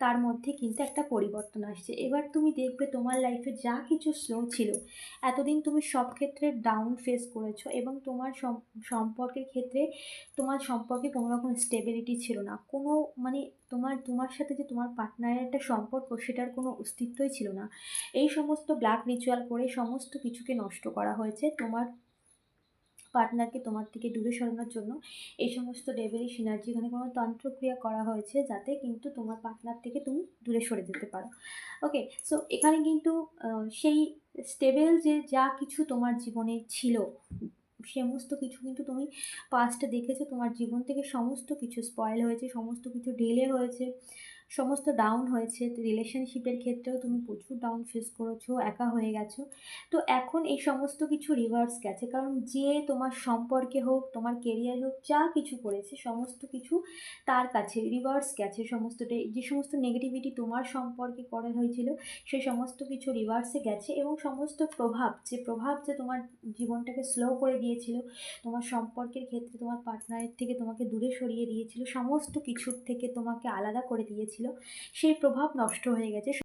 তার মধ্যে কিন্তু একটা পরিবর্তন আসছে। এবার তুমি দেখবে তোমার লাইফে যা কিছু স্লো ছিল, এতদিন তুমি সব ক্ষেত্রে ডাউন ফেস করেছো এবং তোমার সম্পর্কের ক্ষেত্রে তোমার সম্পর্কে কোনো রকম স্টেবিলিটি ছিল না। কোনো মানে তোমার সাথে যে তোমার পার্টনারের একটা সম্পর্ক, সেটার কোনো অস্তিত্বই ছিল না। এই সমস্ত ব্ল্যাক রিচুয়াল করে সমস্ত কিছুকে নষ্ট করা হয়েছে। তোমার পার্টনারকে তোমার থেকে দূরে সরানোর জন্য এই সমস্ত ডেভিলিশ এনার্জি, এখানে কোনো তন্ত্রক্রিয়া করা হয়েছে যাতে কিন্তু তোমার পার্টনার থেকে তুমি দূরে সরে যেতে পারো। ওকে, সো এখানে কিন্তু সেই স্টেবল যে যা কিছু তোমার জীবনে ছিল, সমস্ত কিছু কিন্তু তুমি পাস্টে দেখেছো, তোমার জীবন থেকে সমস্ত কিছু স্পয়েল হয়েছে, সমস্ত কিছু ডিলে হয়েছে, সমস্ত ডাউন হয়েছে। রিলেশনশিপের ক্ষেত্রেও তুমি প্রচুর ডাউন ফেস করেছো, একা হয়ে গেছো। তো এখন এই সমস্ত কিছু রিভার্স গেছে, কারণ যে তোমার সম্পর্কে হোক, তোমার কেরিয়ার হোক, যা কিছু করেছে সমস্ত কিছু তার কাছে রিভার্স গেছে। যে সমস্ত নেগেটিভিটি তোমার সম্পর্কে করা হয়েছিল, সেই সমস্ত কিছু রিভার্সে গেছে এবং সমস্ত প্রভাব যে তোমার জীবনটাকে স্লো করে দিয়েছিল, তোমার সম্পর্কের ক্ষেত্রে তোমার পার্টনারের থেকে তোমাকে দূরে সরিয়ে দিয়েছিল, সমস্ত কিছুর থেকে তোমাকে আলাদা করে দিয়েছিল, সেই প্রভাব নষ্ট হয়ে গেছে।